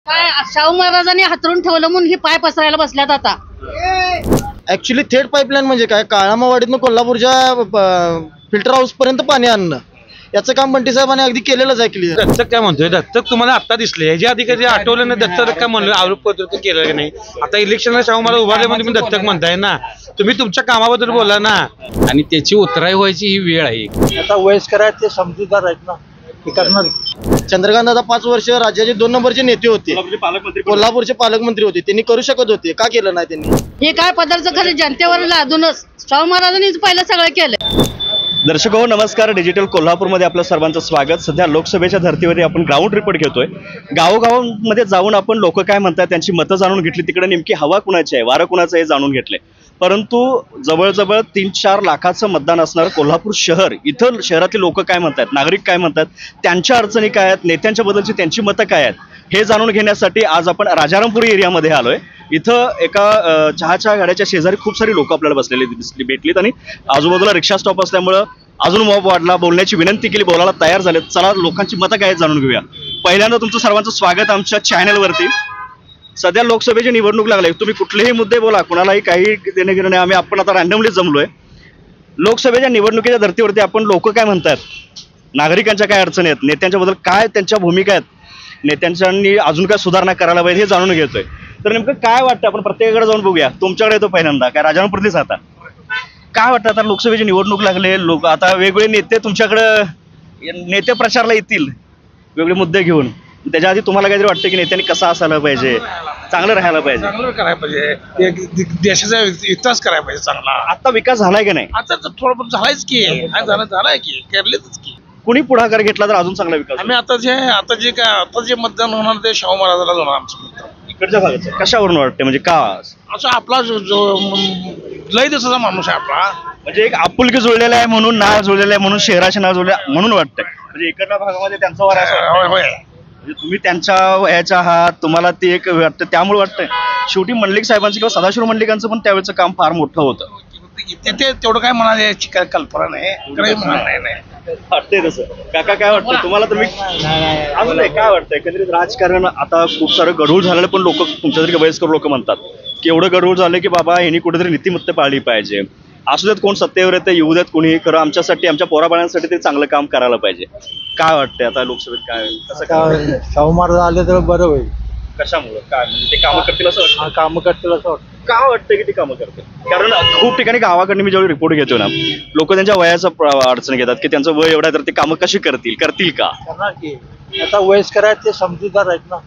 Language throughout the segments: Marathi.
काय शाहू महाराजांनी हातरून ठेवलं म्हणून ही पाय पसरायला बसल्यात आता. ऍक्च्युली थेट पाईपलाईन म्हणजे काय, काळामावाडीतनं कोल्हापूरच्या फिल्टर हाऊस पर्यंत पाणी आणणं, याचं काम बंटी साहेबांनी अगदी केलेलंच आहे. क्लिअर दत्तक काय म्हणतोय, दत्तक तुम्हाला आता दिसले, ह्याच्या आधी कधी आठवलं नाही दत्तक काय म्हणलं, आरोप पत्र केलं की नाही. आता इलेक्शनला शाहू महाराज उभारले म्हणजे तुम्ही दत्तक म्हणताय ना, तुम्ही तुमच्या कामाबद्दल बोला ना. आणि त्याची उतराई व्हायची ही वेळ आहे. आता वयस्कर आहेत ते समजूतदार आहेत ना, ते करणार. चंद्रकांत दादा 5 वर्ष राज्याचे 2 नंबरचे नेते होते, कोल्हापूरचे पालकमंत्री होते, त्यांनी करू शकत होते, का केलं नाही त्यांनी? हे काय पदार्थ खरं जनतेवर लादूनच शाहू महाराजांनीच पहिलं सगळं केलं. दर्शक हो नमस्कार, डिजिटल कोल्हापूरमध्ये आपलं सर्वांचं स्वागत. सध्या लोकसभेच्या धर्तीवरती आपण ग्राउंड रिपोर्ट घेतोय. गावोगावांमध्ये जाऊन आपण लोक काय म्हणतात त्यांची मतं जाणून घेतली, तिकडे नेमकी हवा कुणाची आहे, वारं कुणाचं हे जाणून घेतलंय. परंतु जवळजवळ 3-4 लाखाचं मतदान असणारं कोल्हापूर शहर, इथं शहरातले लोक काय म्हणतात, नागरिक काय म्हणतात, त्यांच्या अडचणी काय आहेत, नेत्यांच्या बद्दलची त्यांची मतं काय आहेत, हे जाणून घेण्यासाठी आज आपण राजारामपुरी एरियामध्ये आलोय. इथं एका चहाच्या गाड्याच्या शेजारी खूप सारी लोक आपल्याला बसलेली भेटलीत आणि आजूबाजूला रिक्षा स्टॉप असल्यामुळं अजून मॉब वाढला, बोलण्याची विनंती केली, बोलायला तयार झालेत. चला लोकांची मतं काय आहेत जाणून घेऊया. पहिल्यांदा तुमचं सर्वांचं स्वागत आमच्या चॅनलवरती. सध्या लोकसभेची निवडणूक लागली, तुम्ही कुठलेही मुद्दे बोला, कुणालाही काही देणे घेणं नाही. आपण आता रॅन्डमली जमलोय. लोकसभेच्या निवडणुकीच्या धर्तीवरती आपण लोक काय म्हणतात, नागरिकांच्या काय अडचणी आहेत, नेत्यांच्या बद्दल काय त्यांच्या भूमिका आहेत, नेत्यांनी अजून काय सुधारणा करायला पाहिजे हे जाणून घेतोय. तर नेमकं काय वाटतं, आपण प्रत्येकाकडे जाऊन बघूया. तुमच्याकडे येतो पहिल्यांदा, काय राजारामपुरीच आता काय वाटतं, आता लोकसभेची निवडणूक लागले, लोक आता वेगवेगळे नेते तुमच्याकडं नेते प्रचारला येतील वेगळे मुद्दे घेऊन. त्याच्या आधी तुम्हाला काहीतरी वाटतं की नेत्यांनी कसं असायला पाहिजे, चांगलं राहायला पाहिजे, चांगलं करायला पाहिजे, देशाचा विकास करायला पाहिजे चांगला. आता विकास झालाय की नाही? आता तर थोडं झालायच की, झालाय की, केरलेच की. कुणी पुढाकार घेतला तर अजून चांगला विकास? आम्ही आता जे मतदान होणार ते शाहू महाराजाला होणार आमचं मतदान. इकडच्या भागाचं कशावरून वाटतं, म्हणजे का असं आपला जो लय दिवसाचा माणूस आहे आपला, म्हणजे एक आपुलकी जुळलेला आहे म्हणून, नाव जुळलेलं आहे म्हणून, शहराचे नाव जुळले म्हणून वाटतंय. म्हणजे इकडच्या भागामध्ये त्यांचा वार आहे, होय. म्हणजे तुम्ही त्यांच्या वयाच्या आहात, तुम्हाला ते एक वाटतं, त्यामुळे वाटतंय. शेवटी मंडलिक साहेबांचं किंवा सदाशिव मंडलिकांचं पण त्यावेळेचं काम फार मोठं होतं. ते तेवढं काय म्हणाले याची काय कल्पना नाही, वाटतंय तसं. काका काय वाटतं तुम्हाला? तुम्ही अजून काय वाटतंय, एकंदरीत राजकारण आता खूप सारं गढूळ झालेलं, पण लोक तुमच्यासारखे वयस्कर लोक म्हणतात की एवढं गढूळ झालं की बाबा यांनी कुठेतरी नीतिमत्ता पाळली पाहिजे. असू देत कोण सत्तेवर येतं, येऊ देत कोणी, खरं आमच्यासाठी, आमच्या पोराबाळांसाठी ते चांगलं काम करायला पाहिजे. काय वाटतंय आता लोकसभेत काय कसं काय शाहू महाराज आले तर बरं होईल. कशामुळं काय, म्हणजे ते कामं करतील असं वाटतं? कामं करतील असं वाटतं. का वाटतं की ते कामं करतील? कारण खूप ठिकाणी गावाकडे मी जेव्हा रिपोर्ट घेतो ना, लोक त्यांच्या वयाचा अडचण घेतात की त्यांचं वय एवढं आहे तर ते कामं कशी करतील का? करणार की, आता वयस्कर आहेत ते समजूतदार आहेत ना,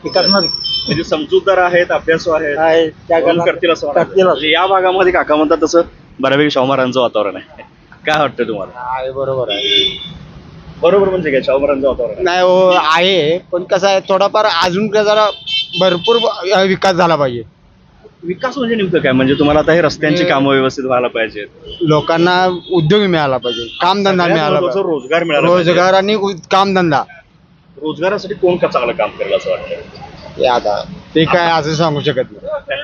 ते करणार की. म्हणजे समजूतदार आहेत, अभ्यासू आहेत, त्या करतील असं वाटतं. म्हणजे या भागामध्ये काका म्हणतात तसं बऱ्यापैकी शाहू महाराजांचं वातावरण आहे. काय वाटतं तुम्हाला? बरोबर आहे. बरोबर म्हणजे काय, शाहू महाराजांचं वातावरण नाही हो, आहे, पण कसं आहे, थोडाफार अजून जरा भरपूर विकास झाला पाहिजे. विकास म्हणजे नेमकं काय, म्हणजे तुम्हाला आता हे रस्त्यांची कामं व्यवस्थित व्हायला पाहिजेत, लोकांना उद्योग मिळाला पाहिजे, कामधंदा मिळाला पाहिजे, रोजगार मिळाला पाहिजे. रोजगार आणि कामधंदा. रोजगारासाठी कोण का चांगलं काम करेल असं वाटतं? आता ते काय असं सांगू शकत नाही.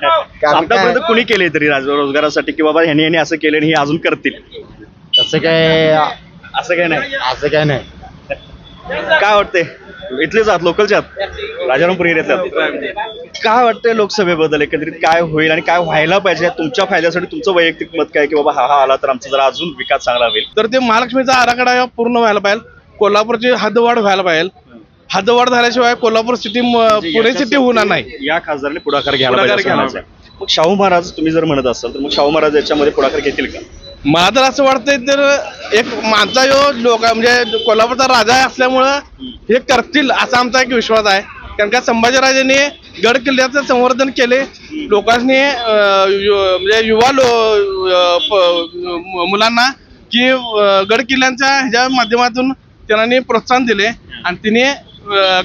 आतापर्यंत कुणी केले तरी रोजगारासाठी की बाबा ह्याने असं केलं आणि हे अजून करतील, तसं काय असं काय नाही? असं काय नाही. काय वाटतंय, इथलेच आहात, लोकलचे आहात, राजारामपुरी एरियातले, काय वाटतंय लोकसभेबद्दल, एकंदरीत काय होईल आणि काय व्हायला पाहिजे तुमच्या फायद्यासाठी? तुमचं वैयक्तिक मत काय की बाबा हा आला तर आमचा जरा अजून विकास चांगला होईल? तर ते महालक्ष्मीचा आराखडा पूर्ण व्हायला पाहिजे, कोल्हापूरची हद्दवाढ व्हायला पाहिजे. हद्दवाढ झाल्याशिवाय कोल्हापूर सिटी पुणे सिटी होणार नाही. या खासदाराने पुढाकार घ्यायला पाहिजे. मग शाहू महाराज तुम्ही जर म्हणत असाल तर मग शाहू महाराज याच्यामध्ये पुढाकार घेतील का? मला तर असं वाटतंय, तर एक माझा लोक म्हणजे कोल्हापूरचा राजा असल्यामुळं हे करतील असा आमचा एक विश्वास आहे. कारण का संभाजीराजांनी गड किल्ल्याचं संवर्धन केले, लोकांनी म्हणजे युवा मुलांना की गड किल्ल्यांच्या ह्याच्या माध्यमातून त्यांनी प्रोत्साहन दिले आणि तिने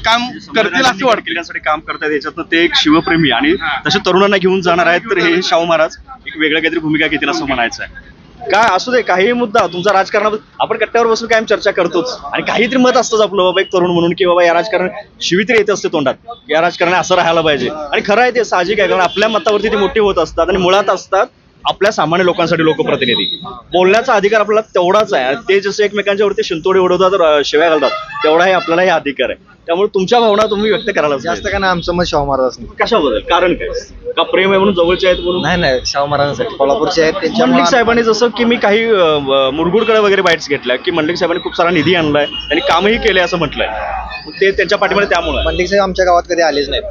काम करतील असं वाटतं. किल्ल्यासाठी काम करतात, याच्यातनं ते एक शिवप्रेमी आणि तसे तरुणांना घेऊन जाणार आहेत, तर हे शाहू महाराज एक वेगळ्या काहीतरी भूमिका घेतील असं म्हणायचं आहे. काय असू दे, काही मुद्दा तुमचा राजकारणाबद्दल आपण कट्ट्यावर बसून कायम चर्चा करतोच आणि काहीतरी मत असतंच आपलं बाबा एक तरुण म्हणून की बाबा या राजकारण शिवित्री येत असते तोंडात, या राजकारणाने असं राहायला पाहिजे. आणि खरं आहे ते, साहजिक आहे, कारण आपल्या मतावरती ते मोठे होत असतात आणि मुळात असतात आपल्या सामान्य लोकांसाठी लोकप्रतिनिधी बोलण्याचा अधिकार आपल्याला तेवढाच आहे. ते जसे एकमेकांच्या वरती शिंतोडे उडवतात, शिव्या घालतात, तेवढाही आपल्यालाही अधिकार आहे. त्यामुळे तुमच्या भावना तुम्ही व्यक्त करायला जास्त का नाही आमचं मत शाहू महाराज कशाबद्दल, कारण काय? का प्रेम आहे म्हणून जवळचे आहेत म्हणून? नाही शाहू महाराजांसाठी कोल्हापूरचे आहेत मंडलिक त्यांच्या साहेबांनी जसं की मी काही मुरगुडकडे वगैरे बाईट्स घेतल्या की मंडलिक साहेबांनी खूप सारा निधी आणलाय आणि कामही केले असं म्हटलंय. ते त्यांच्या पाठीमध्ये त्यामुळे मंडलिक साहेब आमच्या गावात कधी आलेच नाहीत.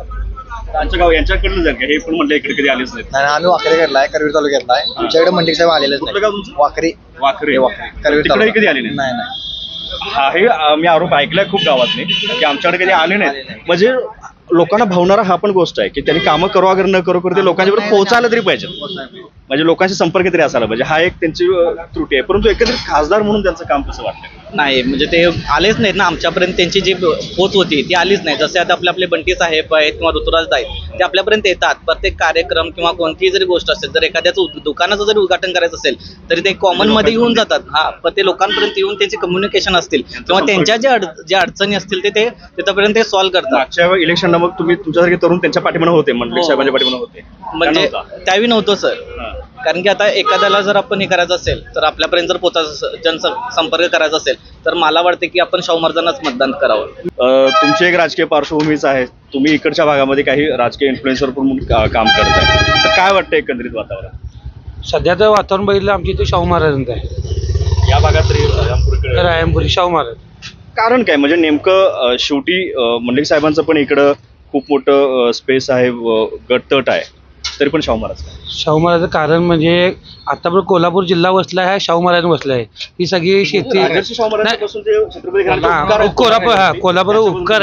त्यांच्या गाव यांच्याकडनं जाईल का हे पण म्हणलं इकडे कधी आलेच नाहीत. नाही आम्ही वाकरेकडला आहे, करवीर तालुक्यातला आहे. आमच्याकडे मंडलिक साहेब आलेलेच कुठलं नाही. गाव तुमचं? वाकरी वाखरे करवीर तिकडे कधी आले नाही. नाही हा हे मी आरोप ऐकलाय खूप गावातले की आमच्याकडे कधी आले नाहीत. म्हणजे लोकांना भावणारा हा पण गोष्ट आहे की त्यांनी कामं करू वगैरे न करू ते लोकांच्याबरोबर पोहोचायला तरी पाहिजे, म्हणजे लोकांशी संपर्क तरी असायला पाहिजे. हा एक त्यांची त्रुटी आहे. परंतु एकंदरीत खासदार म्हणून त्यांचं काम कसं वाटतं? नाही म्हणजे ते आलेच नाहीत ना आमच्यापर्यंत. त्यांची जी पोच होती ती आलीच नाही. जसे आता आपले बंटी साहेब आहेत किंवा ऋतुराज आहेत ते आपल्यापर्यंत येतात. प्रत्येक कार्यक्रम किंवा कोणतीही जरी गोष्ट असेल, जर एखाद्याचं दुकानाचं जरी उद्घाटन करायचं असेल तरी ते कॉमन मध्ये येऊन जातात. हा पण ते लोकांपर्यंत येऊन त्यांचे कम्युनिकेशन असतील किंवा त्यांच्या ज्या अडचणी असतील ते तिथपर्यंत ते सॉल्व्ह करतात. मागच्या इलेक्शनला मग तुम्ही तुमच्यासारखे तरुण त्यांच्या पाठीमागे होते, मंडलिक साहेबांच्या पाठीमागे होते म्हणजे त्यावेळी नव्हतं सर. कारण की आता एखाद्याला जर आपण हे करायचं असेल तर आपल्यापर्यंत जर जनसंपर्क करायचा असेल तर मला वाटतं की आपण शाहू महाराजांनाच मतदान करावं. तुमची एक राजकीय पार्श्वभूमीच आहे, तुम्ही इकडच्या भागामध्ये काही राजकीय इन्फ्लुएन्सर म्हणून काम करताय, तर काय वाटतं एकंदरीत वातावरण? सध्याचं वातावरण बघितलं आमच्या इथे शाहू महाराजांचं आहे. या भागात रायमपुरी शाहू महाराज. कारण काय म्हणजे नेमकं शेवटी मंडलिक साहेबांचं पण इकडं खूप मोठं स्पेस आहे, गटतट आहे, तरी पण शाहू महाराज शाहू महाराजचं कारण म्हणजे आतापर्यंत कोल्हापूर जिल्हा वसला आहे, शाहू महाराज वसला आहे. ही सगळी शेती कोल्हापूर उपकार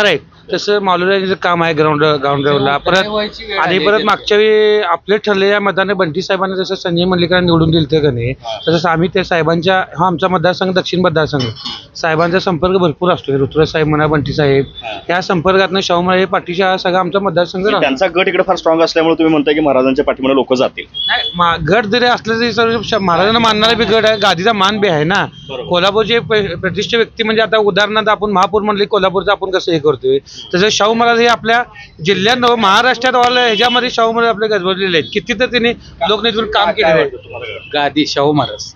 आहेत. तसं माऊलीराजांचं काम आहे ग्राउंड लेवलला. परत मागच्या वेळी आपले ठरलेल्या मताने बंटी साहेबांना जसं संजय मंडलिकांना निवडून दिलं का नाही, तसं आम्ही त्या साहेबांच्या हा आमचा मतदारसंघ दक्षिण मतदारसंघ साहेबांचा संपर्क भरपूर असतो. ऋतुराज साहेब म्हणा, बंटी साहेब, या संपर्कातनं शाहू महाराज पाठीचा हा सगळा आमचा मतदारसंघ. त्यांचा गट इकडे फार स्ट्रॉंग असल्यामुळे तुम्ही म्हणताय की महाराजांच्या पाठीमध्ये लोक जातील. गट जरी असलं तरी महाराजांना मानणारा बी गट आहे, गादीचा मान बी आहे ना. कोल्हापूरचे प्रतिष्ठित व्यक्ती म्हणजे आता उदाहरणार्थ आपण महापौर म्हणले कोल्हापूरचं आपण कसं हे करतोय, तसं शाहू महाराज हे आपल्या जिल्ह्यात महाराष्ट्रात ह्याच्यामध्ये शाहू महाराज आपले गजबजलेले आहेत. किती तर त्यांनी लोकनेतून काम केलेलं आहे. गादी शाहू महाराज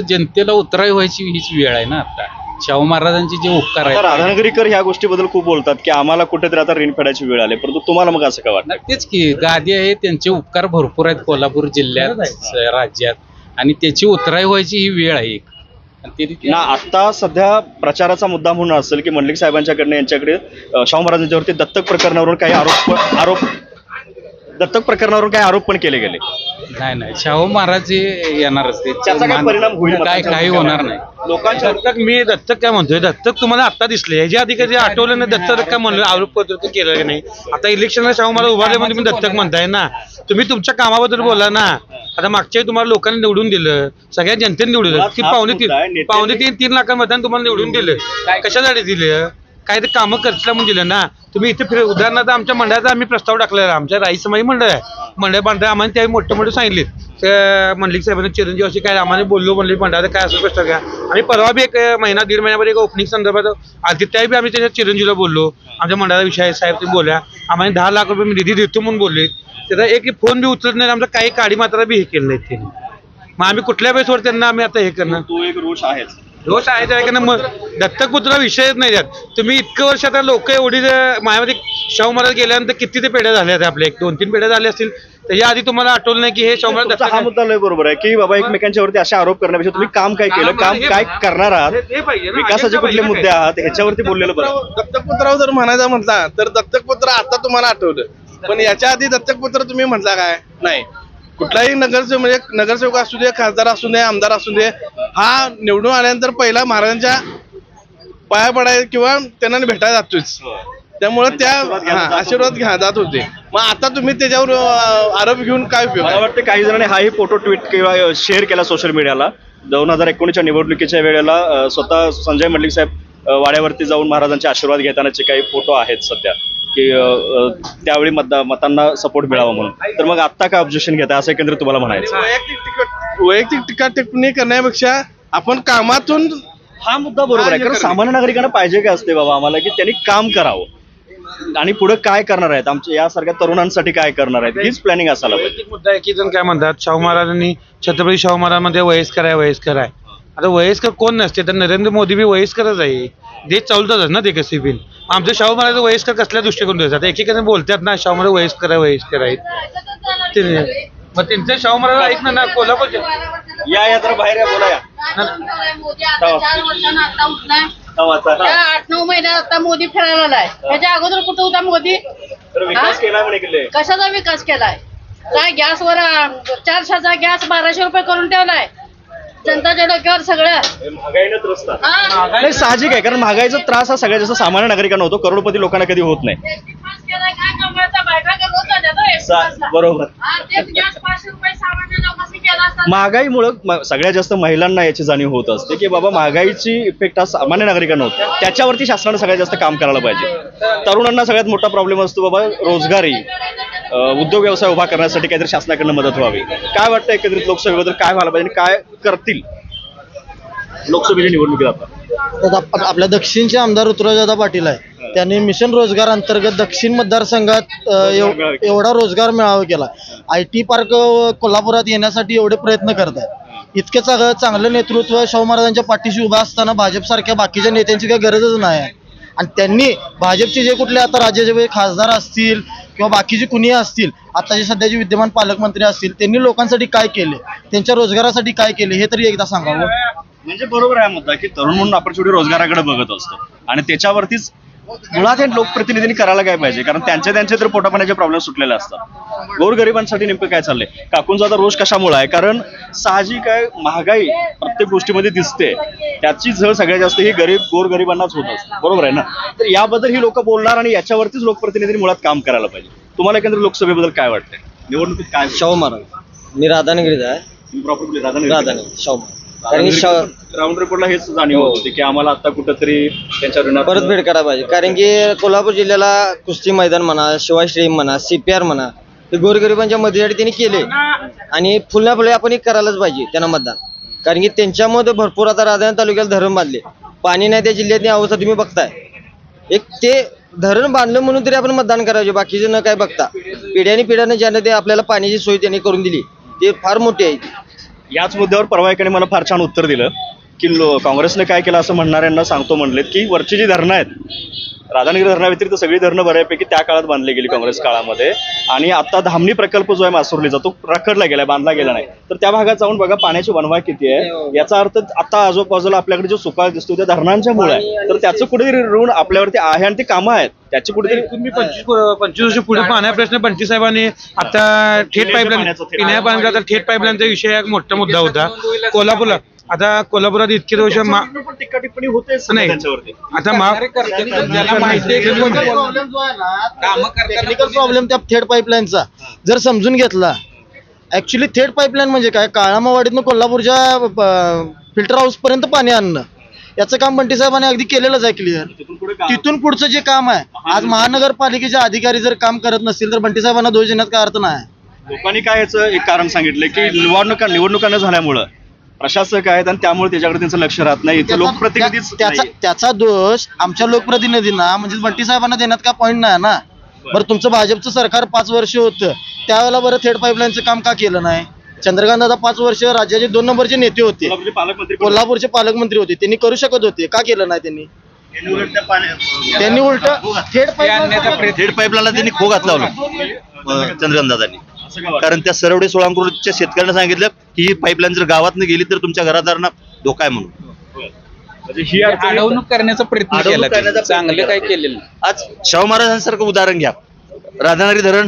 जनतेला उतराई व्हायची हीच वेळ आहे ना आता. शाहू महाराजांचे जे उपकार आहेत. राधानगरीकर ह्या गोष्टीबद्दल खूप बोलतात की आम्हाला कुठेतरी आता ऋण फेडायची वेळ आली, परंतु तुम्हाला मग असं काय वाटतं? तेच की गादी आहे, त्यांचे उपकार भरपूर आहेत कोल्हापूर जिल्ह्यात, राज्यात, आणि त्याची उतराई व्हायची ही वेळ आहे. ना आता सध्या प्रचाराचा मुद्दा म्हणून असेल की मंडलिक साहेबांच्याकडनं यांच्याकडे शाहू महाराजांच्यावरती दत्तक प्रकरणावरून काही आरोप पण केले गेले. नाही शाहू महाराज येणारच, त्याचा काय परिणाम होईल? काही होणार नाही. लोकांच्या दत्तक काय म्हणतोय, दत्तक तुम्हाला आता दिसले. ह्याच्या आधी कधी आठवलं नाही दत्तक काय म्हणलं, आरोप केलं की नाही. आता इलेक्शनला शाहू महाराज उभारले म्हणजे तुम्ही दत्तक म्हणताय ना. तुम्ही तुमच्या कामाबद्दल बोला ना. आता मागच्या तुम्हाला लोकांनी निवडून दिलं, सगळ्या जनतेने निवडून दिलं की पावणे तीन लाख मतांनी तुम्हाला निवडून दिलं. कशासाठी दिलं? काय ते कामं करशील म्हणून दिलं ना. तुम्ही इथे उदाहरणार्थ आमच्या मंडळाचा आम्ही प्रस्ताव टाकलेला, आमच्या राई समाजी मंडळ आहे, मंडळ आम्हाला त्यावेळी मोठे सांगितले त्या मंडलिक साहेबांना चिरंजीव अशी काय आम्हाला बोललो मंडलिक मंडळाचं काय असं प्रस्ताव घ्या. आणि परवा बी एक महिना दीड महिन्यामध्ये एक ओपनिंग संदर्भात आधी त्यावेळी आम्ही त्याच्या चिरंजीवला बोललो, आमच्या मंडळाचा विषय आहे साहेब तुम्ही बोलल्या, आम्हाला 10 लाख रुपये मी निधी देतो म्हणून बोलले. त्याचा एक फोन बी उचलत नाही, आमचा काही काडी मात्रा बी हे केलं नाही त्यांनी. मग आम्ही कुठल्या बेसवर त्यांना आम्ही आता हे करणार? तो एक रोष आहेच. रोष आहे त्या. मग दत्तकपुत्र विषयच नाही त्यात. तुम्ही इतकं वर्ष आता लोक एवढी माझ्यामध्ये शाहू महाराज गेल्यानंतर किती ते पेढ्या झाल्या आपल्या 1-2-3 पेढ्या झाल्या असतील. त्याच्या आधी तुम्हाला आठवलं नाही की हे शाहू महाराज. हा मुद्दा लय बरोबर आहे की बाबा एकमेकांच्यावरती असे आरोप करण्यापेक्षा तुम्ही काम काय केलं, काम काय करणार आहात, विकासाचे कुठले मुद्दे आहात ह्याच्यावरती बोललेलं बरं. दत्तकपुत्रावर जर म्हणायचं म्हटला तर दत्तकपुत्र आता तुम्हाला आठवलं, पण याच्या आधी दत्तकपुत्र तुम्ही म्हटला काय नाही. कुठलाही नगरसेवक म्हणजे नगरसेवक असू दे, खासदार असू दे, आमदार असू दे, हा निवडून आल्यानंतर पहिला महाराजांच्या पाया पडाय किंवा त्यांना भेटायला जातोच. त्यामुळे त्या आशीर्वाद घ्या जात होते. मग आता तुम्ही त्याच्यावर आरोप घेऊन काय उपयोग? मला वाटतं काही जणांनी हाही फोटो ट्विट किंवा शेअर केला सोशल मीडियाला. 2019च्या निवडणुकीच्या वेळेला स्वतः संजय मंडलिक साहेब वाड्यावरती जाऊन महाराजांचे आशीर्वाद घेतानाचे काही फोटो आहेत सध्या की त्यावेळी मतांना सपोर्ट मिळावा म्हणून. तर मग आता काय ऑब्जेक्शन घेताय असं एकंदरीत तुम्हाला म्हणायचं? वैयक्तिक टीका टिप्पणी करण्यापेक्षा आपण कामातून हा मुद्दा बरोबर आहे. कारण सामान्य नागरिकांना पाहिजे काय असते बाबा आम्हाला की त्यांनी काम करावं. आणि पुढे काय करणार आहेत, आमच्या यासारख्या तरुणांसाठी काय करणार आहेत, हीच प्लॅनिंग असायला पाहिजे. एक मुद्दा आहे की जण काय म्हणतात शाहू महाराजांनी छत्रपती शाहू महाराजांमध्ये वयस्कर आहे. आता वयस्कर कोण नसते तर नरेंद्र मोदी बी वयस्करच आहे. देश चालतातच ना ते कसे बिन. आमचे शाहू महाराज वयस्कर कसल्या दृष्टिकोन द्यायचा. आता एकेकाने बोलतात ना शाहू महाराज वयस्कर आहेत. मग त्यांचं शाहू महाराज ऐक ना कोल्हापूरच्या या तर बाहेर बोला या. मोदी आता 4 वर्षांना आता उठलाय. 8-9 महिन्यात आता मोदी फिरायला आलाय. त्याच्या अगोदर कुठं होता मोदी? विकास केला म्हणे किल्ले. कशाचा विकास केलाय? काय गॅसवर 400चा गॅस 1200 रुपये करून ठेवलाय. जनताच्या डोक्यावर सगळं महागाईनं त्रस्त नाही. साहजिक आहे, कारण महागाईचा त्रास हा सगळ्यात जास्त सामान्य नागरिकांना होतो, करोडपती लोकांना कधी होत नाही. बरोबर. महागाईमुळे सगळ्यात जास्त महिलांना याची जाणीव होत असते की बाबा महागाईची इफेक्ट हा सामान्य नागरिकांना होतो. त्याच्यावरती शासनाने सगळ्यात जास्त काम करायला पाहिजे. तरुणांना सगळ्यात मोठा प्रॉब्लेम असतो बाबा रोजगारी, उद्योग व्यवसाय उभा करण्यासाठी काहीतरी शासनाकडनं मदत व्हावी. काय वाटतं एकंदरीत लोकसभेबद्दल काय व्हायला पाहिजे, काय करतील लोकसभेच्या निवडणुकीत? आता आपल्या दक्षिणचे आमदार ऋतुराजदादा पाटील आहे, त्यांनी मिशन रोजगार अंतर्गत दक्षिण मतदारसंघात एवढा रोजगार मेळावा केला. IT पार्क कोल्हापुरात येण्यासाठी एवढे प्रयत्न करत आहेत. इतके चांगलं नेतृत्व शाहू महाराजांच्या पाठीशी उभा असताना भाजपसारख्या बाकीच्या नेत्यांची काही गरजच नाही आहे. आणि त्यांनी भाजपचे जे कुठले आता राज्याचे खासदार असतील किंवा बाकीचे कुणी असतील, आताचे सध्याचे विद्यमान पालकमंत्री असतील, त्यांनी लोकांसाठी काय केले, त्यांच्या रोजगारासाठी काय केले हे तरी एकदा सांगावं. म्हणजे बरोबर आहे मुद्दा की तरुण म्हणून आपण शेवटी रोजगाराकडे बघत असतो आणि त्याच्यावरतीच मुळात हे लोकप्रतिनिधींनी करायला काय पाहिजे, कारण त्यांचे तर पोटापाण्याचे प्रॉब्लेम सुटलेले असतात. गोरगरिबांसाठी नेमकं काय चाललंय? काकूंचा आता रोष कशामुळे आहे? कारण साहजिक आहे, महागाई प्रत्येक गोष्टीमध्ये दिसते, त्याची झळ सगळ्यात जास्त ही गोरगरिबांनाच होत असते. बरोबर आहे ना? तर याबद्दल ही लोक बोलणार आणि याच्यावरतीच लोकप्रतिनिधींनी मुळात काम करायला पाहिजे. तुम्हाला एकंदरीत लोकसभेबद्दल काय वाटतंय? निवडणुकीत काय? शाहू महाराज. मी राधानगरीचा आहे. प्रॉपर्टी राधानगरी शाहू महाराज. कारण ग्राउंड रिपोर्टला हेच जाणीव होती की आम्हाला आता कुठंतरी त्यांच्या ऋणात परतफेड करायला पाहिजे. कारण की कोल्हापूर जिल्ह्याला कुस्ती मैदान म्हणा, शिवाय स्टेडियम म्हणा, CPR म्हणा, हे गोरगरिबांच्या मदतीसाठी त्यांनी केले आणि फुलण्याफुले आपण एक करायलाच पाहिजे त्यांना मतदान. कारण की त्यांच्यामध्ये भरपूर आता राधानगरी तालुक्याला धरण बांधले, पाणी नाही त्या जिल्ह्यातली अवस्था तुम्ही बघताय. एक ते धरण बांधलं म्हणून तरी आपण मतदान करायचे, बाकीचे न काय बघता पिढ्यानं ज्यानं ते आपल्याला पाण्याची सोय त्यांनी करून दिली ते फार मोठी आहे. याच मुद्द्यावर परवा एकाने मला फार छान उत्तर दिलं की काँग्रेसने काय केलं असं म्हणणाऱ्यांना सांगतो म्हणलेत की वरची जी धरणं आहेत, राधानगरी धरणाव्यतिरिक्त सगळी धरणं बऱ्यापैकी त्या काळात बांधली गेली काँग्रेस काळामध्ये, आणि आता धामणी प्रकल्प जो आहे मासुर्लीचा तो रखडला गेलाय, बांधला गेला नाही. तर त्या भागात जाऊन बघा पाण्याची वणवा किती आहे. याचा अर्थ आता आजूबाजूला आपल्याकडे जो सुकाळ दिसतो त्या धरणांच्या मुळे आहे. तर त्याचं कुठेतरी ऋण आपल्यावरती आहे आणि ते कामं आहेत त्याची कुठेतरी. तुम्ही 25 वर्ष पुढे पाण्या प्रश्न बंटी साहेबांनी आता थेट पाईपलाईन पिण्या पाण्याचा थेट पाईपलाईनचा विषय एक मोठा मुद्दा होता कोल्हापूरला. आता कोल्हापुरात इतके वर्ष टीका टिप्पणी होते नाही. आता टेक्निकल प्रॉब्लेम त्या थेट पाईपलाईनचा जर समजून घेतला, ऍक्च्युली थेट पाईपलाईन म्हणजे काय, काळामावाडीतनं कोल्हापूरच्या फिल्टर हाऊस पर्यंत पाणी आणणं, याचं काम बंटी साहेबांनी अगदी केलेलंच आहे क्लिअर. तिथून पुढचं जे काम आहे, आज महानगरपालिकेचे अधिकारी जर काम करत नसतील तर बंटी साहेबांना दोष देण्यात काय अर्थ नाही. लोकांनी काय याचं एक कारण सांगितलं की निवडणुका न झाल्यामुळं प्रशासक आहेत आणि त्यामुळे त्याच्याकडे त्यांचं लक्ष राहत नाही. लोकप्रतिनिधीच त्याचा दोष आमच्या लोकप्रतिनिधींना म्हणजे बंटी साहेबांना देण्यात काय पॉईंट नाही ना. बरं, तुमचं भाजपचं सरकार 5 वर्ष होतं, त्यावेळेला बरं थेट पाईपलाईनचं काम का केलं नाही? चंद्रकांत दादा 5 वर्ष राज्याचे 2 नंबरचे नेते होते, कोल्हापूरचे पालकमंत्री होते, त्यांनी करू शकत होते, का केलं नाही त्यांनी? त्यांनी उलट थेट पाईपलाईनला त्यांनी खो घातला होता चंद्रकांत दादांनी. कारण त्या सरवडे सोळांपूरच्या शेतकऱ्यांना सांगितलं की ही पाईपलाईन जर गावात गेली तर तुमच्या घरादारांना धोका आहे म्हणून. ही अडवणूक करण्याचा प्रयत्न केला, चांगले काय केलेलं. आज शाहू महाराजांसारखं उदाहरण घ्या, राधानगरी धरण,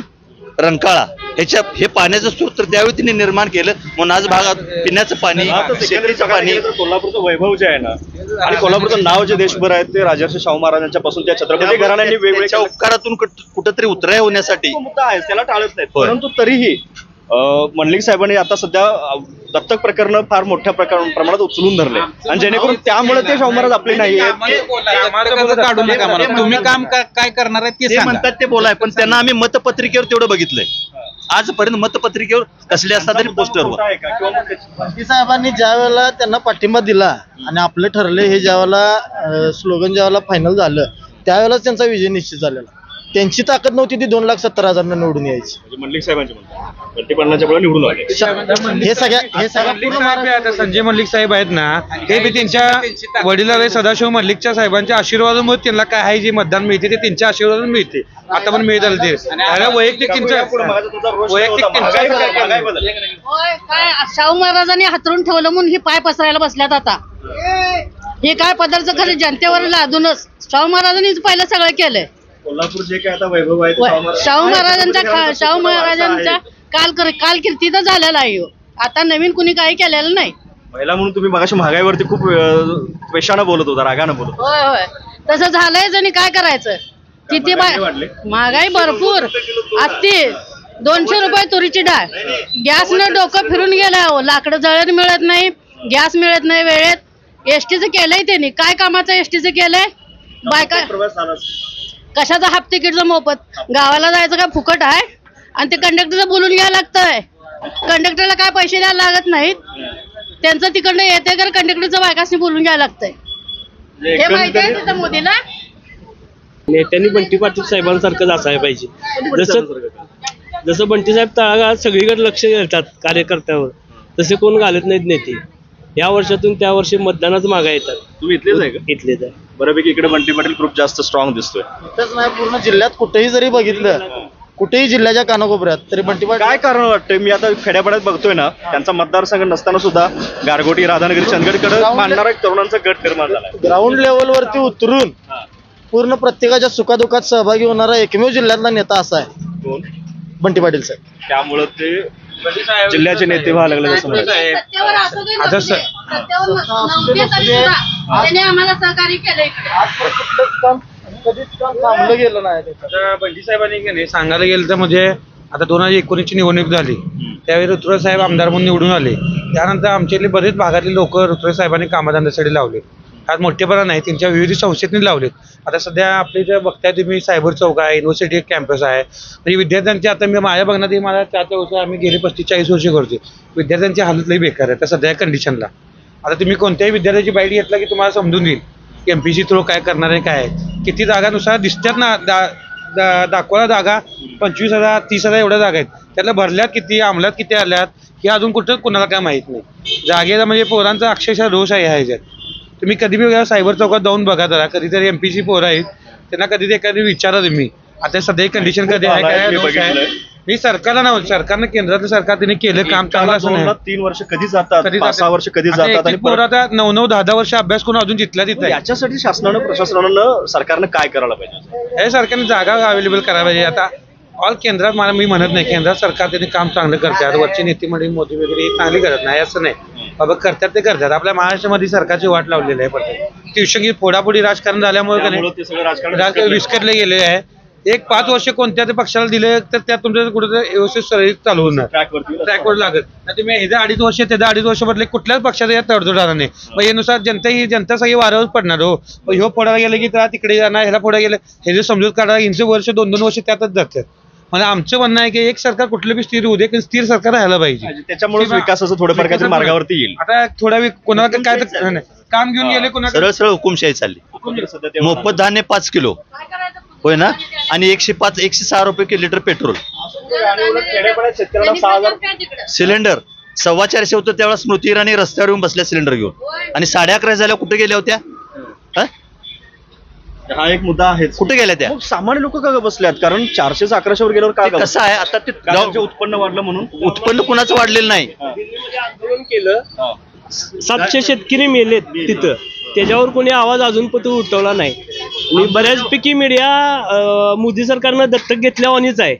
रंकाळा, हे पाण्याचं स्रोत तर त्यावेळी त्यांनी निर्माण केलं म्हणून आज भागात पिण्याचं पाणी, शेतीचं पाणी. कोल्हापूरचं वैभव जे आहे ना आणि कोल्हापूरचं नाव जे देशभर आहे ते राजर्षी शाहू महाराजांच्या पासून त्या छत्रपती घराण्यांनी वेगवेगळ्या उपकारातून कुठंतरी उतराय होण्यासाठी मुद्दा आहे, त्याला टाळत नाही. परंतु तरीही मंडलिक साहेबांनी आता सध्या दत्तक प्रकरण फार मोठ्या प्रमाणात उचलून धरले आणि जेणेकरून त्यामुळे ते शाहू महाराज आपले नाही काढू नका मला. तुम्ही काम काय करणार आहे ते म्हणतात ते बोलाय, पण त्यांना आम्ही मतपत्रिकेवर तेवढं बघितलंय. आजपर्यंत मतपत्रिकेवर कसले असतात तरी पोस्टरवर. बंटी साहेबांनी ज्या वेळेला त्यांना पाठिंबा दिला आणि आपलं ठरले हे ज्या वेळेला स्लोगन ज्या वेळेला फायनल झालं त्यावेळेलाच त्यांचा विजय निश्चित झालेला. त्यांची ताकद नव्हती ती 2,70,000 निवडून यायची. म्हणजे मल्लिक साहेबांचे म्हणतात बंटी पाटलांच्या पुढे निवडून आले. हे सगळ्या मल्लिक साहेब आहे, आता संजय मल्लिक साहेब आहेत ना, हे बी त्यांच्या वडिलांचे सदाशिव मल्लिकच्या साहेबांच्या आशीर्वादामुळे त्यांना काय आहे जे मतदान मिळते ते त्यांच्या आशीर्वादाने मिळते. आता पण मिळत आलं ते वैयक्तिक त्यांच्या होय, काय शाहू महाराजांनी हातरून ठेवलं म्हणून हे पाय पसरायला बसल्यात आता. हे काय पदार्थ खरे जनतेवर लादूनच शाहू महाराजांनीच पहिलं सगळं केलंय. कोल्हापूर जे काय आता वैभव आहे शाहू महाराजांच्या कालकीर्तीचा झालेला आहे. आता नवीन कुणी काही केलेलं नाही. महिला म्हणून तुम्ही मगाशी महागाईवरती खूप पेशानं बोलत होता, रागानं बोलत होता. होय होय, तसं झालंयच आणि काय करायचं. किती महागाई भरपूर असते. 200 रुपये तुरीची डाळ. गॅसनं डोकं फिरून गेलं. लाकडं जळण मिळत नाही, गॅस मिळत नाही वेळेत. एसटीचं केलंय त्यांनी. काय कामाचं एसटीचं केलंय. बायका कशाचं हाफ तिकीटचं मोफत. गावाला जायचं काय फुकट आहे. आणि ते कंडक्टरचं बोलून घ्यायला लागतंय. कंडक्टरला काय पैसे द्यायला लागत नाहीत. त्यांचं तिकडनं येते तर कंडक्टरचं बायकासनी बोलून घ्यायला लागतंय. हे माहिती आहे तिथं मोदीला. नेत्यांनी बंटी पाटील साहेबांसारखंच असायला पाहिजे. जसं बंटी साहेब तळागाळात सगळीकडे लक्ष घालतात कार्यकर्त्यावर, तसे कोण घालत नाहीत नेते. या वर्षातून त्या वर्षी मतदानाच मागा येतात. तुम्ही इथलेच आहे का? इथलेच आहे. बऱ्यापैकी इकडे बंटी पाटील ग्रुप जास्त स्ट्रॉंग दिसतोय. इथंच नाही, पूर्ण जिल्ह्यात कुठेही जरी बघितलं, कुठेही जिल्ह्याच्या कानाकोपऱ्यात तरी बंटी पाटील. काय कारण वाटतंय? मी आता खेड्यापाड्यात बघतोय ना, त्यांचा मतदारसंघ नसताना सुद्धा गारगोटी, राधानगरी, चंदगडकडे मांडणारा एक तरुणांचा गट निर्माण झाला. ग्राउंड लेवलवरती उतरून पूर्ण प्रत्येकाच्या सुखादुखात सहभागी होणारा एकमेव जिल्ह्यातला नेता असा आहे कोण? बंटी पाटील साहेब. त्यामुळं ते जिल्ह्याचे नेते व्हायला लागले असं म्हणतात. सत्तेवर असू दे नसू दे, सत्तेवर नव्हते तरी सुद्धा त्याने आम्हाला सहकार्य केलं इकडे. आजपर्यंत कुठलंच काम कधीच काम थांबलं गेलं नाही. आता बंटी साहेबांनी की नाही सांगायला गेलं तर म्हणजे आता 2019ची निवडणूक झाली, त्यावेळी ऋतुराज साहेब आमदार म्हणून निवडून आले. त्यानंतर आमच्यातले बरेच भागातले लोक ऋतुराज साहेबांनी कामधंद्यासाठी लावले. आज मोठेपणा नाही, त्यांच्या विविध संस्थेतनी लावलेत. आता सध्या आपले जे बघताय तुम्ही सायबर चौक आहे, युनिव्हर्सिटी कॅम्पस आहे. म्हणजे विद्यार्थ्यांचे आता मी माझ्या बघण्यात मला 4 वर्ष आम्ही गेले 35-40 वर्ष करतो. विद्यार्थ्यांची हालत लई बेकार आहे त्या सध्या कंडिशनला. आता तुम्ही कोणत्याही विद्यार्थ्याची बाईट घेतला की तुम्हाला समजून येईल MPC थ्रू काय करणार आहे, काय आहे. किती जागानुसार दिसतात ना, दाखवायला जागा 25,000 30,000 एवढ्या जागा आहेत. त्यातल्या भरल्यात किती, अंमलात किती आल्यात हे अजून कुठं कुणाला काय माहीत नाही. जागेला म्हणजे पोरांचा अक्षरशः रोष आहे ह्याच्यात. तुम्ही कधी बी सायबर चौकात जाऊन बघा जरा, कधीतरी MPC पोरं आहेत त्यांना कधीतरी एखादी विचारा तुम्ही आता सध्या कंडिशन कधी आहे, काय दोष आहे. मी सरकारला नाही, सरकारनं केंद्रातलं सरकार त्यांनी केलं काम चांगलं असं नाही. 3 वर्ष कधी जातात, 5-6 वर्ष कधी जातात आणि पोरं आता 9-10 वर्ष अभ्यास करून अजून जिथल्या तिथे. याच्यासाठी शासनानं, प्रशासनानं, सरकारनं काय करायला पाहिजे? हे सरकारने जागा अवेलेबल करायला पाहिजे. आता ऑल केंद्रात मला मी म्हणत नाही, केंद्रात सरकार त्यांनी काम चांगलं करतात. वरची नेते मंडळी मोदी वगैरे हे चांगली करत नाही असं नाही बाबा, करतात ते करतात. आपल्या महाराष्ट्रामध्ये सरकारची वाट लावलेली आहे. पण ट्युशन फोडाफोडी राजकारण झाल्यामुळे राजकारण विस्कटले गेले आहे. 5 वर्ष कोणत्या पक्षाला दिले तर त्यात तुमचं कुठेतरी व्यवस्थित सगळी चालू होणार, ट्रॅकवर लागत नाही. तुम्ही हे 2.5 वर्ष त्याच्या 2.5 वर्ष बदले कुठल्याच पक्षाचा यात तडजोड राहणार नाही. मग यानुसार जनता सगळी वाऱ्यावर पडणार. हो, ह्यो फोडायला गेले की त्याला तिकडे जाणार, ह्याला फोडा गेले हे जे समजूत काढा. यांचे वर्ष 2-2 वर्ष त्यातच जातात. म्हणजे आमचं म्हणणं आहे की एक सरकार कुठलं बी स्थिर होऊ दे, पण स्थिर सरकार राहायला पाहिजे. त्याच्यामुळे विकासाचं थोडंफार काहीतरी मार्गावरती येईल. आता थोडा कोणाला काय काम घेऊन गेले, कोणाला सरळ हुकुमशाही चालली. मोफत धान्य 5 किलो होय ना, आणि 106 रुपये लिटर पेट्रोल. सिलेंडर 450 होतं त्यावेळेला स्मृती इराणी रस्त्यावर येऊन बसल्या सिलेंडर घेऊन, आणि 11:30 झाल्या कुठे गेल्या होत्या? हा एक मुद्दा आहे. कुठे गेल्या त्या? सामान्य लोक का बसल्यात? कारण 400-1100 वर गेल्यावर काय कसं आहे आता ते उत्पन्न वाढलं म्हणून. उत्पन्न कुणाचं वाढलेलं नाही. आंदोलन केलं, 700 शेतकरी मेलेत तिथं, त्याच्यावर कोणी आवाज अजून पण उठवला नाही. आणि बऱ्याचपैकी मीडिया मोदी सरकारनं दत्तक घेतल्यावानीच आहे.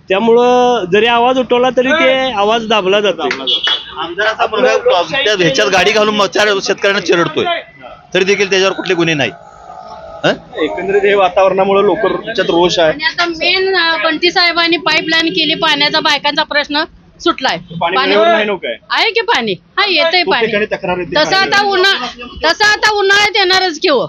त्यामुळं जरी आवाज उठवला तरी ते आवाज दाबला जातो. ह्याच्यात गाडी घालून शेतकऱ्यांना चिरडतोय तरी देखील त्याच्यावर कुठले गुन्हे नाही. एकंदरीत हे वातावरणामुळे लोकांच्यात रोष आहे. आणि आता मेन बंटी साहेबांनी पाईपलाईन केली, पाण्याचा बायकांचा प्रश्न सुटलाय. पाणी आहे की पाणी? हा, येतंय पाणी. तसं आता उन्हाळ्यात येणारच की हो.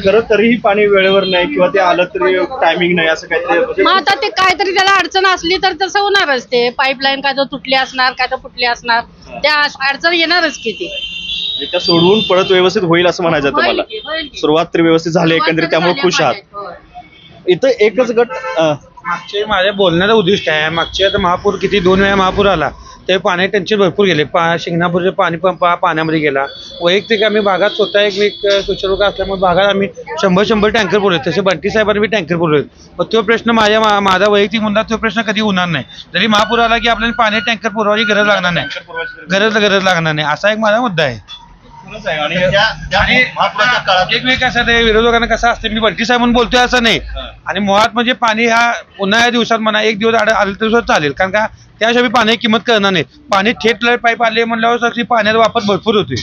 खरं तरीही पाणी वेळेवर नाही किंवा ते आलं तरी टायमिंग नाही असं काहीतरी. मग आता ते काहीतरी त्याला अडचण असली तर तसं होणारच. ते पाईपलाईन काय तर तुटली असणार, काय तर फुटली असणार, त्या अडचण येणारच की ती. त्या सोडवून परत व्यवस्थित होईल असं म्हणायचं आहे तुम्हाला. सुरुवात तरी व्यवस्थित झाली एकंदरीत, त्यामुळे खुश आहात. इथं एकच गट मागचे माझ्या बोलण्याचं उद्दिष्ट आहे, मागचे आता महापूर किती 2 वेळा महापूर आला ते पाणी टेन्शन भरपूर गेले. शिंगणापूरचे पाणी पंप पाण्यामध्ये गेला. वैयक्तिक आम्ही भागात स्वतः एक सुचरोग असल्यामुळे भागात आम्ही 100 टँकर पुरवले. तसे बंटी साहेबांनी बी टँकर पुरवले. पण तो प्रश्न माझा वैयक्तिक मुद्दा, तो प्रश्न कधी होणार नाही. जरी महापूर आला की आपल्याला पाणी टँकर पुरवायची गरज लागणार नाही, गरज लागणार नाही, असा एक माझा मुद्दा आहे. आणि एक वेळ कसं आहे, विरोधकांना कसं असते, मी बंटी साहेब म्हणून बोलतोय असं नाही. आणि मुळात म्हणजे पाणी ह्या उन्हाळ्या दिवसात म्हणा 1 दिवस आलं तरी सुद्धा चालेल, कारण का त्याशिवाय पाण्याची किंमत करणार नाही. पाणी थेट पाईप आले म्हणल्यावर पाण्याचा वापर भरपूर होते.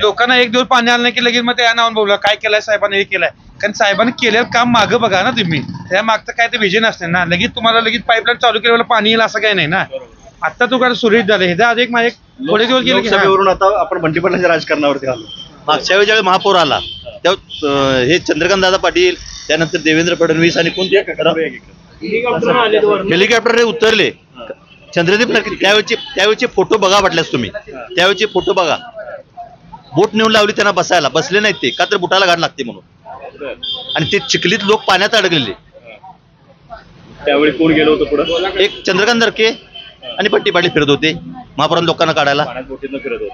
लोकांना 1 दिवस पाणी आलं नाही की लगेच मग त्या नावानं बोलला काय केलंय साहेबांनी, हे केलंय. कारण साहेबांनी केलेलं काम मागं बघा ना तुम्ही, त्या मागचं काय ते विजन असते ना. लगेच तुम्हाला लगेच पाईपलाईन चालू केल्यावर पाणी येईल असं काही नाही ना. आता तू काय सुरळीत झालं हे आज एक माझे थोडे दिवस गेले. लोकसभेवरून आता आपण बंटी पाटलांच्या राजकारणावरती आलो. मागच्या वेळी ज्यावेळी महापौर आला तेव्हा हे चंद्रकांत दादा पाटील, त्यानंतर देवेंद्र फडणवीस आणि कोणते हेलिकॉप्टर उतरले. चंद्रदीप नरके त्यावेळेचे फोटो बघा वाटल्यास तुम्ही, त्यावेळेचे फोटो बघा. बोट नेऊन लावली त्यांना बसायला, बसले नाहीत ते, का तर बुटाला घाण लागते म्हणून. आणि ते चिखलीत लोक पाण्यात अडकलेले. त्यावेळी कोण गेलो होतं पुढे? एक चंद्रकांत नरके आणि बंटी पाटील फिरत होते महापुरात लोकांना काढायला.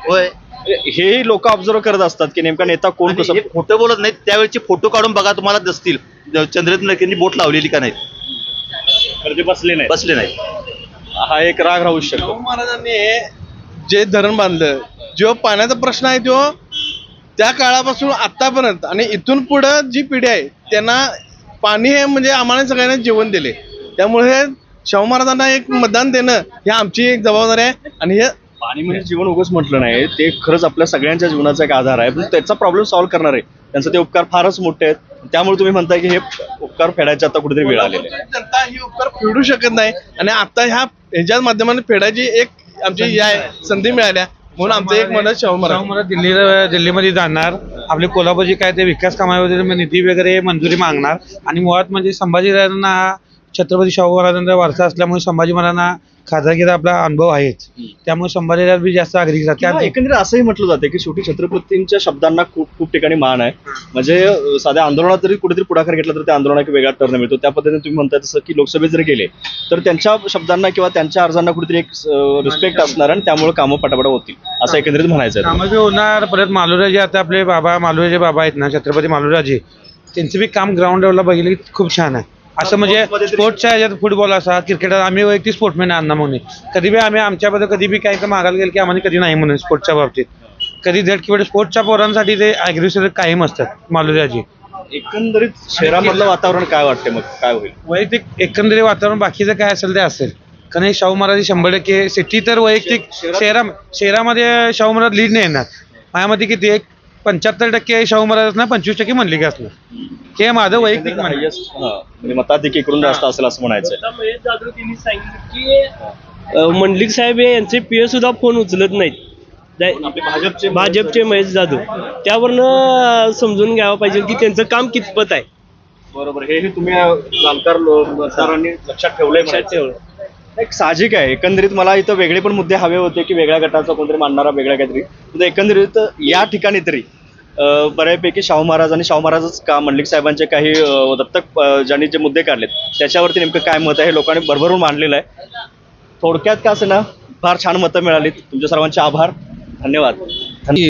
होय, हेही लोक ऑब्झर्व करत असतात की नेमका नेता कोण कसं. खोटं बोलत नाहीत. त्यावेळेचे फोटो काढून बघा, तुम्हाला दिसतील चंद्रकांत नरकेंनी बोट लावलेली का नाही. बसले नाही. हा एक राग राहू शकतो. महाराजांनी जे धरण बांधलं, जो पाण्याचा प्रश्न आहे तो त्या काळापासून आतापर्यंत आणि इथून पुढे जी पिढी आहे त्यांना पाणी हे म्हणजे आम्हाला सगळ्यांना जीवन दिले. त्यामुळे शाहू महाराजांना एक मतदान देणं ही आमची एक जबाबदारी आहे. आणि हे पाणी म्हणजे जीवन उगाच म्हटलं नाही, ते खरंच आपल्या सगळ्यांच्या जीवनाचा एक आधार आहे. पण त्याचा प्रॉब्लेम सॉल्व्ह करणार आहे, त्यांचे ते उपकार फारच मोठे आहेत. त्यामुळे तुम्ही म्हणताय की हे उपकार फेडायचे आता कुठेतरी वेळ आलेली आहे. जनता ही उपकार फेडू शकत नाही आणि आता ह्याच्या माध्यमाने फेडायची एक आमची संधी मिळाल्या म्हणून आमचं एक म्हणत शाहू महाराज दिल्लीमध्ये जाणार, आपले कोल्हापूरची काय ते विकास कामावरील निधी वगैरे मंजुरी मागणार. आणि मुळात म्हणजे संभाजीराजांना छत्रपती शाहू महाराजांचा वारसा असल्यामुळे संभाजी महाराजांना खासदारकीचा आपला अनुभव आहेच. त्यामुळे संभाजीराज बी जास्त आग्रही राहतात. एकंदरीत असंही म्हटलं जाते की शेवटी छत्रपतींच्या शब्दांना खूप ठिकाणी मान आहे. म्हणजे साध्या आंदोलनात जरी कुठेतरी पुढाकार घेतला तर त्या आंदोलनाला वेगळा टर्न मिळतो. त्या पद्धतीने तुम्ही म्हणताय तसं की लोकसभेत जर गेले तर त्यांच्या शब्दांना किंवा त्यांच्या अर्जांना कुठेतरी एक रिस्पेक्ट असणार आणि त्यामुळे कामं पटापट होतील असं एकंदरीत म्हणायचं आहे. कामं बी होणार. परत मालुराजे आता आपले मालुराजे बाबा आहेत ना, छत्रपती मालुराजे, त्यांचं बी काम ग्राउंड लेवलला बघितलं की खूप छान आहे. असं म्हणजे स्पोर्ट्सच्या ह्याच्यात फुटबॉल असा, क्रिकेट, आम्ही वैयक्तिक स्पोर्ट्समॅन अण्णा म्हणून कधी बी आम्ही आमच्याबद्दल कधी बी काही मागायला गेलं की आम्हाला कधी नाही म्हणून स्पोर्ट्सच्या बाबतीत कधी झटकीकडे स्पोर्ट्सच्या पोरांसाठी ते अग्रेसिव्ह कायम असतात मालुराजी. एकंदरीत शहरामधलं वातावरण काय वाटते, मग काय होईल? वैयक्तिक एकंदरीत वातावरण बाकीचं काय असेल ते असेल. कारण हे शाहू महाराज 100% सिटी तर वैयक्तिक शहरामध्ये शाहू महाराज लीड नाही येणार. माझ्यामध्ये किती 75% शाहू महाराजांना 25% म्हणले की असलं. हे माझं वैयक्तिक म्हणजे मताधिक्यकडून जास्त असेल असं म्हणायचं. महेश जाधव त्यांनी सांगितलं की मंडलिक साहेब यांचे पीए सुद्धा फोन उचलत नाहीत, भाजपचे महेश जाधव. त्यावरनं समजून घ्यावं पाहिजे की त्यांचं काम कितपत आहे. बरोबर, हे तुम्ही जाणकार मतदारांनी लक्षात ठेवलं. एक साहजिक आहे. एकंदरीत मला इथं वेगळे पण मुद्दे हवे होते की वेगळ्या गटाचा कोणतरी मांडणारा वेगळ्या काहीतरी. एकंदरीत या ठिकाणी तरी बऱ्यापैकी शाहू महाराज आणि शाहू महाराजच का मंडलिक साहेबांचे काही दत्तक ज्यांनी जे मुद्दे काढलेत त्याच्यावरती नेमकं काय मत आहे हे लोकांनी भरभरून मांडलेलं आहे. थोडक्यात का असं ना फार छान मतं मिळालीत. तुमच्या सर्वांचे आभार, धन्यवाद.